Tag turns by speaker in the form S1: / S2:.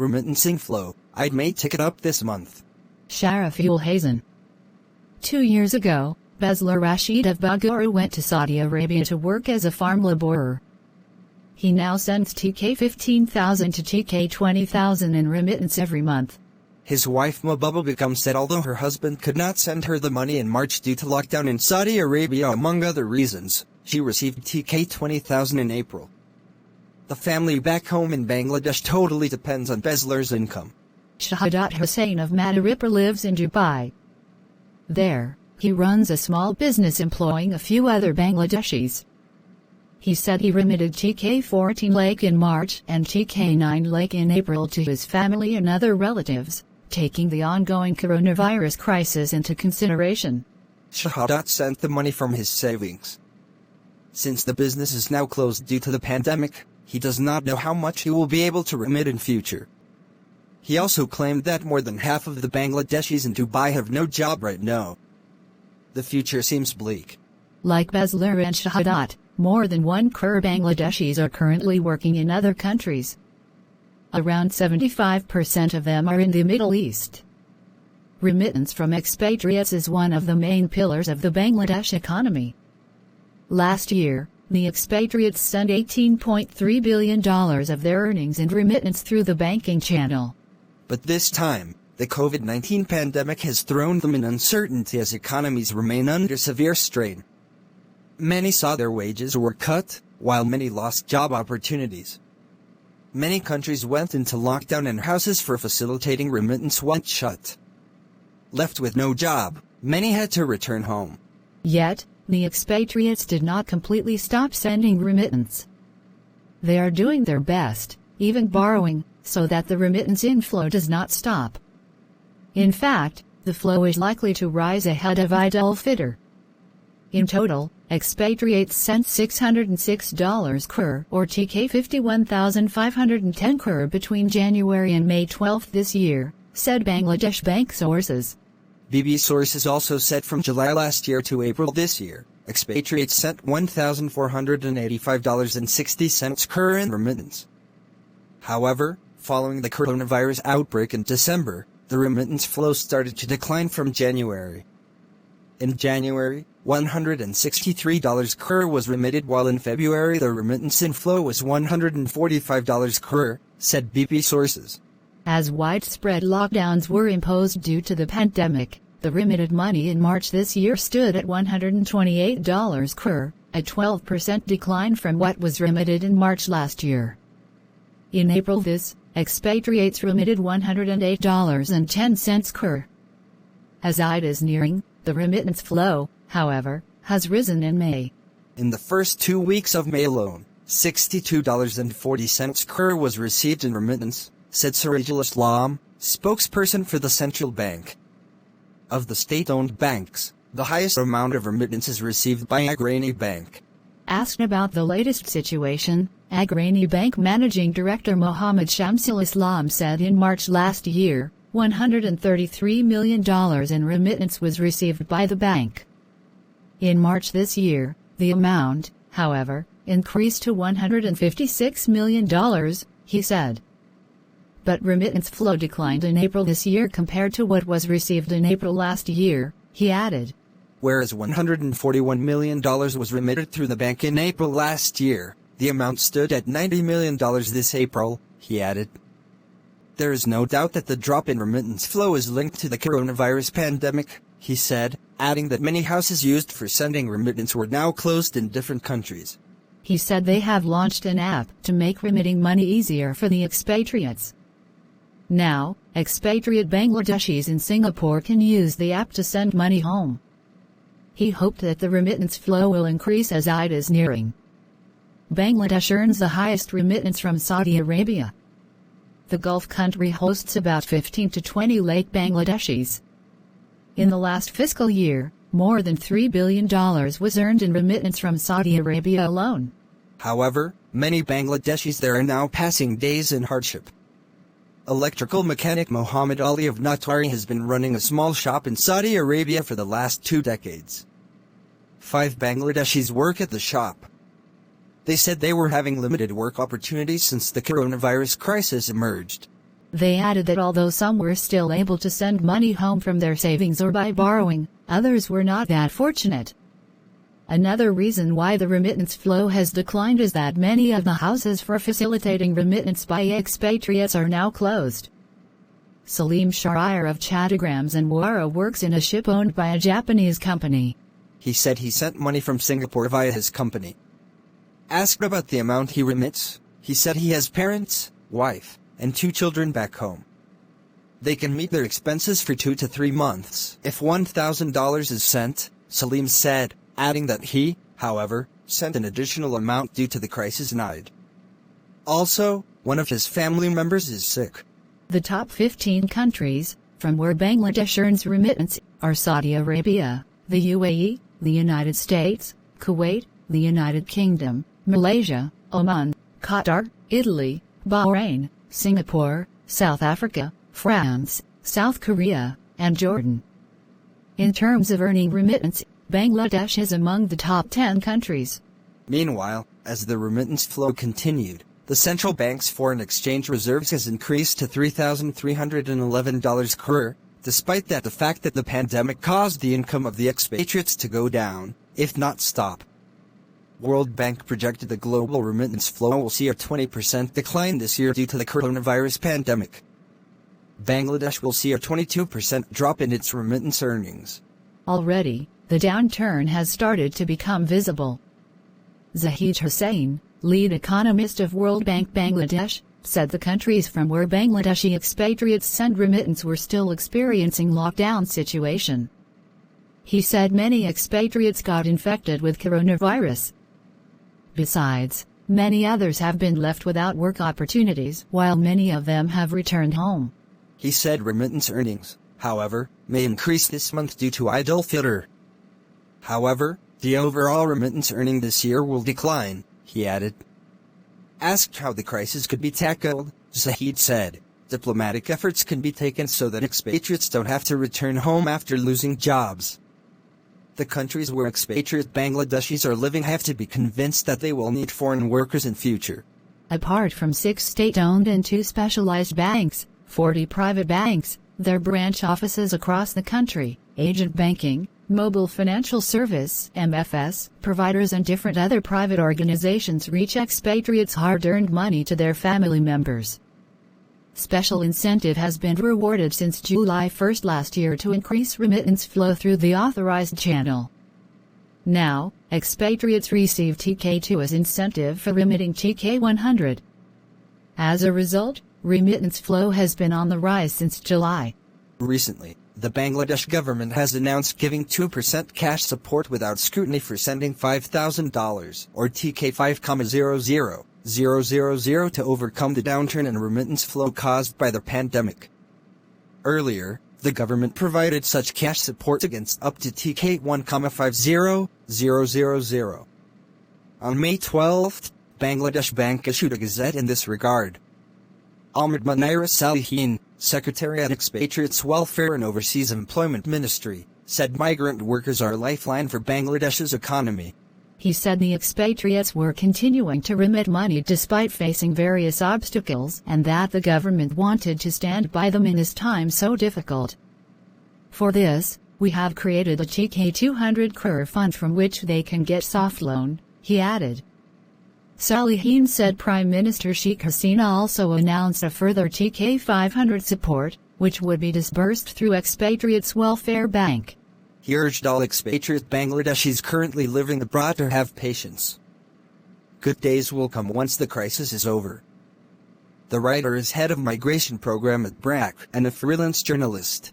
S1: remittance inflow, I'd may tick it up this month.
S2: Sharaful Hasan. 2 years ago, Bezler Rashid of Baghura went to Saudi Arabia to work as a farm laborer. He now sends TK 15,000 to TK 20,000 in remittance every month.
S1: His wife Mabubba Begum said although her husband could not send her the money in March due to lockdown in Saudi Arabia among other reasons, she received TK 20,000 in April. The family back home in Bangladesh totally depends on Bezler's income.
S2: Shahadat Hussain of Madaripur lives in Dubai. There, he runs a small business employing a few other Bangladeshis. He said he remitted TK 14 lakh in March and TK 9 lakh in April to his family and other relatives, taking the ongoing coronavirus crisis into consideration.
S1: Shahadat sent the money from his savings. Since the business is now closed due to the pandemic, he does not know how much he will be able to remit in future. He also claimed that more than half of the Bangladeshis in Dubai have no job right now. The future seems bleak.
S2: Like Bezler and Shahadat, more than 1 crore Bangladeshis are currently working in other countries. Around 75% of them are in the Middle East. Remittance from expatriates is one of the main pillars of the Bangladesh economy. Last year, the expatriates sent $18.3 billion of their earnings in remittance through the banking channel.
S1: But this time, the COVID-19 pandemic has thrown them in uncertainty as economies remain under severe strain. Many saw their wages were cut, while many lost job opportunities. Many countries went into lockdown and houses for facilitating remittance went shut. Left with no job, many had to return home.
S2: Yet, the expatriates did not completely stop sending remittance. They are doing their best, even borrowing, so that the remittance inflow does not stop. In fact, the flow is likely to rise ahead of Eid al-Fitr. In total, expatriates sent $606 crore or TK 51,510 crore between January and May 12 this year, said Bangladesh bank sources.
S1: BB sources also said from July last year to April this year, expatriates sent $1,485.60 crore in remittance. However, following the coronavirus outbreak in December, the remittance flow started to decline from January. In January, $163 crore was remitted while in February the remittance inflow was $145 crore, said BP sources.
S2: As widespread lockdowns were imposed due to the pandemic, the remitted money in March this year stood at $128 crore, a 12% decline from what was remitted in March last year. In April expatriates remitted $108.10 crore. As Eid is nearing, the remittance flow, however, has risen in May.
S1: In the first 2 weeks of May alone, $62.40 crore was received in remittance, said Sirajul Islam, spokesperson for the central bank. Of the state-owned banks, the highest amount of remittance is received by Agrani Bank.
S2: Asked about the latest situation, Agrani Bank Managing Director Mohammed Shamsul Islam said in March last year, $133 million in remittance was received by the bank. In March this year, the amount, however, increased to $156 million, he said. But remittance flow declined in April this year compared to what was received in April last year, he added.
S1: Whereas $141 million was remitted through the bank in April last year, the amount stood at $90 million this April, he added. There is no doubt that the drop in remittance flow is linked to the coronavirus pandemic, he said, adding that many houses used for sending remittance were now closed in different countries.
S2: He said they have launched an app to make remitting money easier for the expatriates. Now, expatriate Bangladeshis in Singapore can use the app to send money home. He hoped that the remittance flow will increase as Eid is nearing. Bangladesh earns the highest remittance from Saudi Arabia. The Gulf country hosts about 15 to 20 lakh Bangladeshis. In the last fiscal year, more than $3 billion was earned in remittance from Saudi Arabia alone.
S1: However, many Bangladeshis there are now passing days in hardship. Electrical mechanic Mohammed Ali of Natwari has been running a small shop in Saudi Arabia for the last 2 decades. 5 Bangladeshis work at the shop. They said they were having limited work opportunities since the coronavirus crisis emerged.
S2: They added that although some were still able to send money home from their savings or by borrowing, others were not that fortunate. Another reason why the remittance flow has declined is that many of the houses for facilitating remittance by expatriates are now closed. Salim Sharir of Chattergrams and Wara works in a ship owned by a Japanese company.
S1: He said he sent money from Singapore via his company. Asked about the amount he remits, he said he has parents, wife, and 2 children back home. They can meet their expenses for 2 to 3 months if $1,000 is sent, Salim said, adding that he, however, sent an additional amount due to the crisis night. Also, one of his family members is sick.
S2: The top 15 countries, from where Bangladesh earns remittance, are Saudi Arabia, the UAE, the United States, Kuwait, the United Kingdom, Malaysia, Oman, Qatar, Italy, Bahrain, Singapore, South Africa, France, South Korea, and Jordan. In terms of earning remittance, Bangladesh is among the top 10 countries.
S1: Meanwhile, as the remittance flow continued, the central bank's foreign exchange reserves has increased to $3,311 crore, despite that the fact that the pandemic caused the income of the expatriates to go down, if not stop. World Bank projected the global remittance flow will see a 20% decline this year due to the coronavirus pandemic. Bangladesh will see a 22% drop in its remittance earnings.
S2: Already, the downturn has started to become visible. Zahid Hussain, lead economist of World Bank Bangladesh, said the countries from where Bangladeshi expatriates send remittance were still experiencing lockdown situation. He said many expatriates got infected with coronavirus. Besides, many others have been left without work opportunities while many of them have returned home.
S1: He said remittance earnings, however, may increase this month due to Eid al-Fitr. However, the overall remittance earning this year will decline, he added. Asked how the crisis could be tackled, Zahid said, diplomatic efforts can be taken so that expatriates don't have to return home after losing jobs. The countries where expatriate Bangladeshis are living have to be convinced that they will need foreign workers in future.
S2: Apart from 6 state-owned and 2 specialized banks, 40 private banks, their branch offices across the country, agent banking, mobile financial service (MFS) providers and different other private organizations reach expatriates' hard-earned money to their family members. Special incentive has been rewarded since July 1 last year to increase remittance flow through the authorized channel. Now, expatriates receive TK2 as incentive for remitting TK100. As a result, remittance flow has been on the rise since July.
S1: Recently, the Bangladesh government has announced giving 2% cash support without scrutiny for sending $5,000 or TK5,000,000 to overcome the downturn in remittance flow caused by the pandemic. Earlier, the government provided such cash support against up to TK1,50,000. On May 12, Bangladesh Bank issued a gazette in this regard. Ahmed Munira Salihin, Secretary at Expatriates Welfare and Overseas Employment Ministry, said migrant workers are a lifeline for Bangladesh's economy.
S2: He said the expatriates were continuing to remit money despite facing various obstacles and that the government wanted to stand by them in this time so difficult. For this, we have created a TK200 crore fund from which they can get soft loan, he added. Salihin said Prime Minister Sheikh Hasina also announced a further TK500 support, which would be disbursed through Expatriates Welfare Bank.
S1: He urged all expatriate Bangladeshis currently living abroad to have patience. Good days will come once the crisis is over. The writer is head of migration program at BRAC and a freelance journalist.